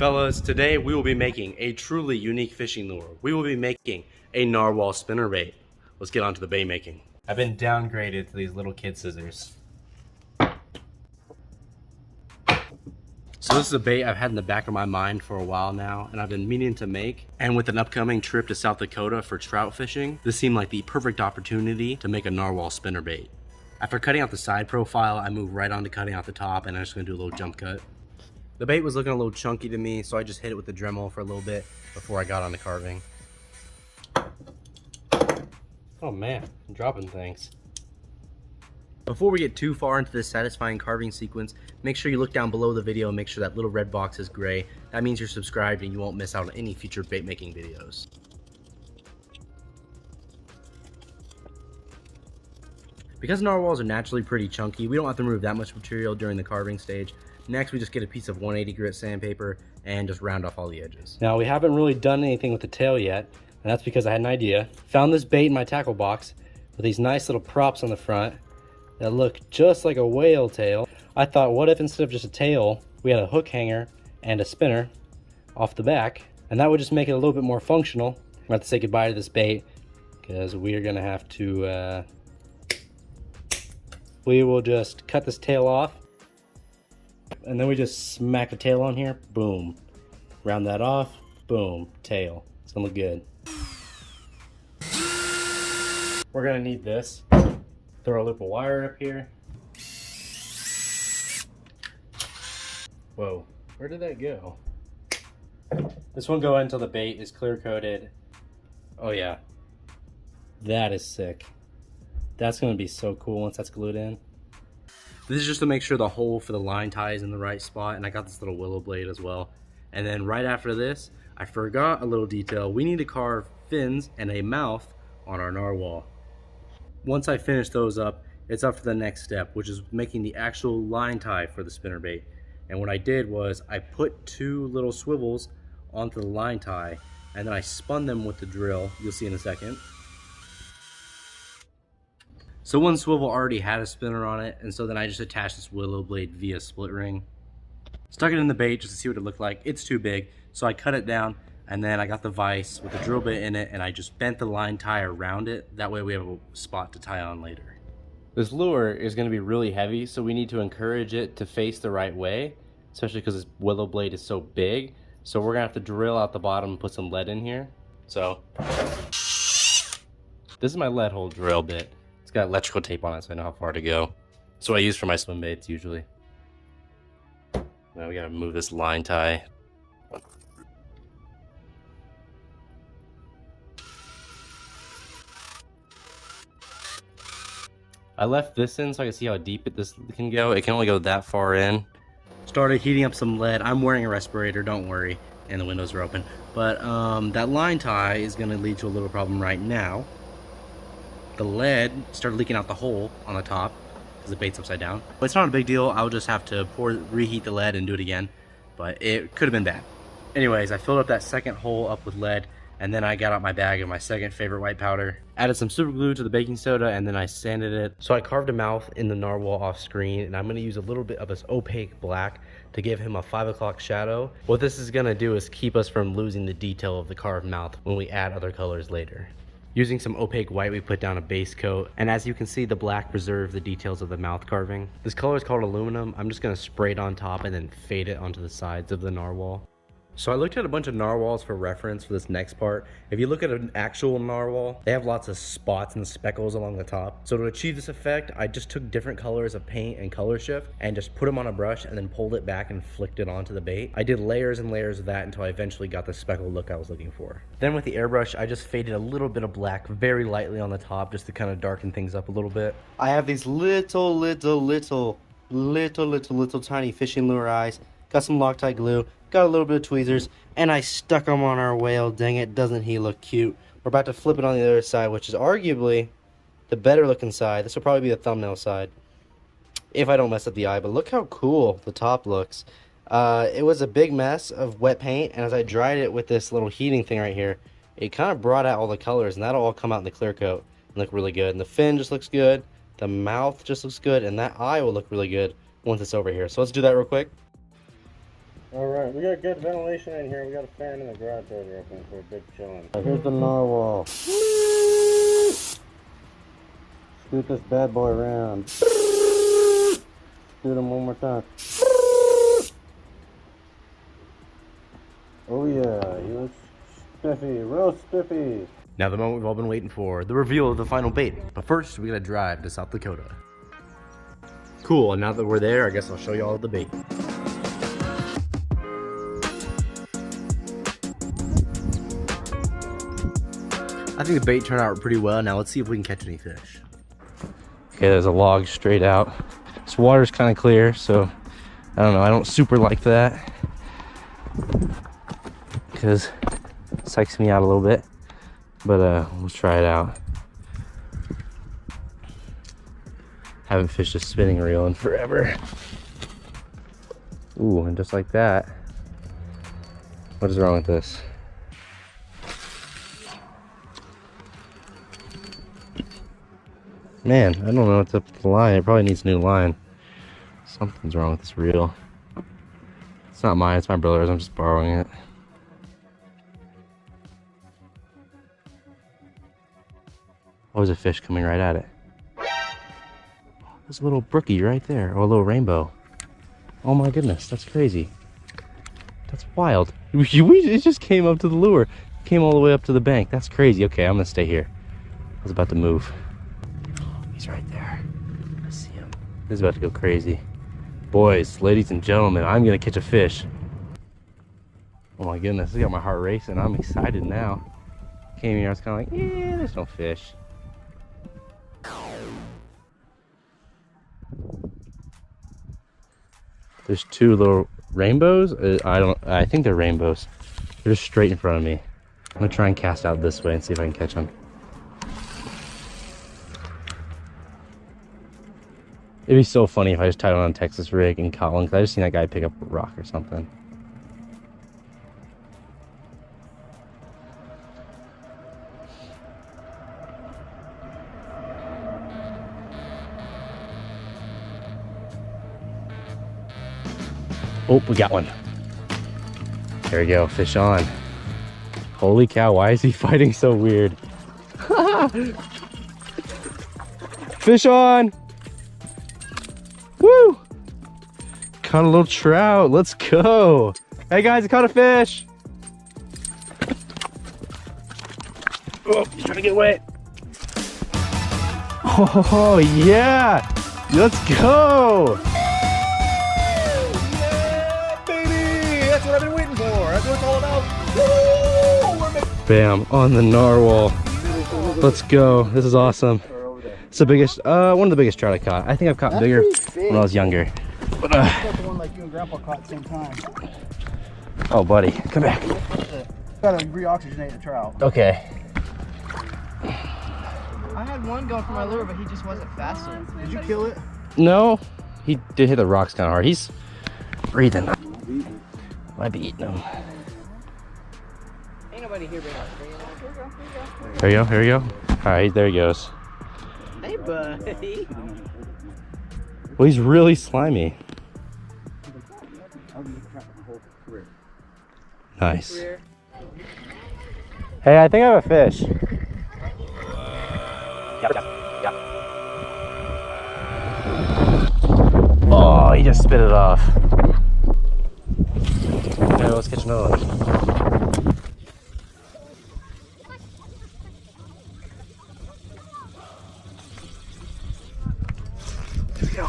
Fellas, today we will be making a truly unique fishing lure. We will be making a Narwhal Spinner Bait. Let's get on to the bait making. I've been downgraded to these little kid scissors. So this is a bait I've had in the back of my mind for a while now, and I've been meaning to make. And with an upcoming trip to South Dakota for trout fishing, this seemed like the perfect opportunity to make a Narwhal Spinner Bait. After cutting out the side profile, I moved right on to cutting out the top, and I'm just gonna do a little jump cut. The bait was looking a little chunky to me, so I just hit it with the Dremel for a little bit before I got on to carving. Oh man, I'm dropping things. Before we get too far into this satisfying carving sequence, make sure you look down below the video and make sure that little red box is gray. That means you're subscribed and you won't miss out on any future bait making videos. Because narwhals are naturally pretty chunky, we don't have to remove that much material during the carving stage. Next, we just get a piece of 180 grit sandpaper and just round off all the edges. Now, we haven't really done anything with the tail yet, and that's because I had an idea. Found this bait in my tackle box with these nice little props on the front that look just like a whale tail. I thought, what if instead of just a tail, we had a hook hanger and a spinner off the back, and that would just make it a little bit more functional. I'm gonna have to say goodbye to this bait because we are gonna have to, we will just cut this tail off, and then we just smack the tail on here, boom. Round that off, boom, tail. It's gonna look good. We're gonna need this. Throw a loop of wire up here. Whoa, where did that go? This won't go until the bait is clear coated. Oh yeah, that is sick. That's gonna be so cool once that's glued in. This is just to make sure the hole for the line tie is in the right spot, and I got this little willow blade as well. And then right after this, I forgot a little detail. We need to carve fins and a mouth on our narwhal. Once I finish those up, it's up to the next step, which is making the actual line tie for the spinnerbait. And what I did was I put two little swivels onto the line tie, and then I spun them with the drill. You'll see in a second. So one swivel already had a spinner on it, and so then I just attached this willow blade via split ring. Stuck it in the bait just to see what it looked like. It's too big, so I cut it down, and then I got the vise with the drill bit in it, and I just bent the line tie around it. That way we have a spot to tie on later. This lure is going to be really heavy, so we need to encourage it to face the right way, especially because this willow blade is so big. So we're going to have to drill out the bottom and put some lead in here. So this is my lead hole drill bit. It's got electrical tape on it, so I know how far to go. That's what I use for my swim baits usually. Now we gotta move this line tie. I left this in so I can see how deep this can go. It can only go that far in. Started heating up some lead. I'm wearing a respirator, don't worry, and the windows are open. But that line tie is gonna lead to a little problem right now. The lead started leaking out the hole on the top because the bait's upside down. But it's not a big deal. I'll just have to reheat the lead and do it again. But it could have been bad. Anyways, I filled up that second hole up with lead, and then I got out my bag of my second favorite white powder. Added some super glue to the baking soda, and then I sanded it. So I carved a mouth in the narwhal off screen, and I'm gonna use a little bit of this opaque black to give him a 5 o'clock shadow. What this is gonna do is keep us from losing the detail of the carved mouth when we add other colors later. Using some opaque white, we put down a base coat, and as you can see, the black preserved the details of the mouth carving. This color is called aluminum. I'm just gonna spray it on top and then fade it onto the sides of the narwhal. So I looked at a bunch of narwhals for reference for this next part. If you look at an actual narwhal, they have lots of spots and speckles along the top. So to achieve this effect, I just took different colors of paint and color shift and just put them on a brush and then pulled it back and flicked it onto the bait. I did layers and layers of that until I eventually got the speckle look I was looking for. Then with the airbrush, I just faded a little bit of black very lightly on the top just to kind of darken things up a little bit. I have these little tiny fishing lure eyes. Got some Loctite glue, got a little bit of tweezers, and I stuck them on our whale. Dang it, doesn't he look cute? We're about to flip it on the other side, which is arguably the better looking side. This will probably be the thumbnail side, if I don't mess up the eye, but look how cool the top looks. It was a big mess of wet paint, and as I dried it with this little heating thing right here, it kind of brought out all the colors, and that'll all come out in the clear coat and look really good. And the fin just looks good, the mouth just looks good, and that eye will look really good once it's over here. So let's do that real quick. Alright, we got good ventilation in here. We got a fan in the garage door open, so we're big chilling. Here's the narwhal. Scoot this bad boy around. Scoot him one more time. Oh yeah, he looks spiffy, real spiffy. Now the moment we've all been waiting for, the reveal of the final bait. But first, we gotta drive to South Dakota. Cool, and now that we're there, I guess I'll show you all the bait. I think the bait turned out pretty well. Now let's see if we can catch any fish. Okay, there's a log straight out. This water's kind of clear, so I don't know. I don't super like that because it psychs me out a little bit. But let's try it out. Haven't fished a spinning reel in forever. Ooh, and just like that. What is wrong with this? Man, I don't know what's up with the line. It probably needs a new line. Something's wrong with this reel. It's not mine, it's my brother's. I'm just borrowing it. Oh, there's a fish coming right at it. There's a little brookie right there. Oh, a little rainbow. Oh my goodness, that's crazy. That's wild. It just came up to the lure. Came all the way up to the bank. That's crazy. Okay, I'm gonna stay here. I was about to move. He's right there. I see him. This is about to go crazy. Boys, ladies and gentlemen, I'm gonna catch a fish. Oh my goodness, this got my heart racing. I'm excited now. Came here, I was kind of like, yeah, there's no fish. There's two little rainbows. I think they're rainbows. They're just straight in front of me. I'm gonna try and cast out this way and see if I can catch them. It'd be so funny if I just tied on a Texas rig and caught one, because I just seen that guy pick up a rock or something. Oh, we got one. There we go, fish on. Holy cow, why is he fighting so weird? Fish on! Woo! Caught a little trout, let's go! Hey guys, I caught a fish! Oh, he's trying to get wet. Oh yeah! Let's go! That's what I've been waiting for. That's what it's all about. Woo! Bam, on the narwhal. Let's go. This is awesome. It's the biggest, one of the biggest trout I caught. I think I've caught bigger when I was younger. But, that's the one like you and Grandpa caught at the same time. Oh, buddy, come back. Gotta reoxygenate the trout. Okay. I had one going for my lure, but he just wasn't fast enough. Did you kill it? No, he did hit the rocks kind of hard. He's breathing. Might be eating them. Ain't nobody here, but Here you go, here you go. All right, there he goes. hey, buddy. Well, he's really slimy. Nice. Hey, I think I have a fish. Yep. Oh, he just spit it off. Okay, let's catch another one. Here we go.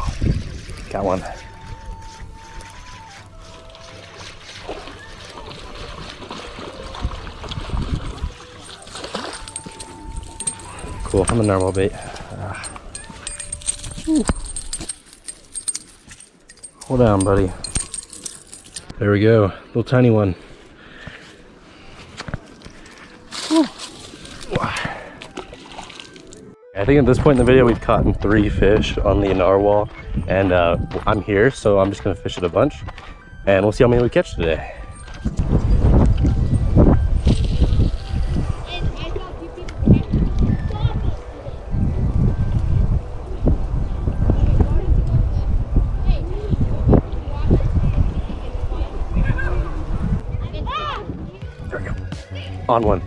Got one. Cool, I'm a narwhal bait. Hold on, buddy. There we go, little tiny one. I think at this point in the video we've caught 3 fish on the narwhal, and I'm here, so I'm just gonna fish it a bunch, and we'll see how many we catch today. On one.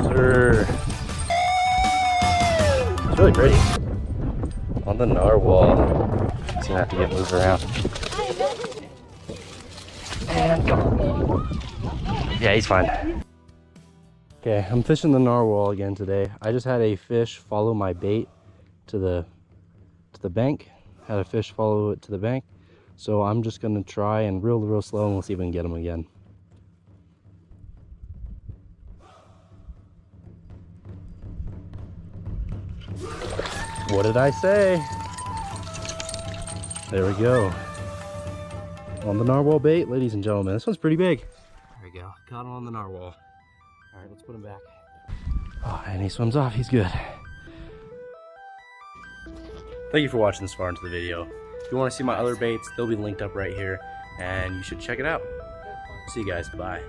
Sir. It's really pretty. On the narwhal. He's gonna have to get moved around. And yeah, he's fine. Okay, I'm fishing the narwhal again today. I just had a fish follow my bait to the bank. Had a fish follow it to the bank. So I'm just gonna try and reel real slow and we'll see if we can get him again. What did I say? There we go. On the narwhal bait, ladies and gentlemen. This one's pretty big. There we go. Caught him on the narwhal. All right, let's put him back. Oh, and he swims off. He's good. Thank you for watching this far into the video. If you want to see my other baits, they'll be linked up right here, and you should check it out. See you guys. Bye.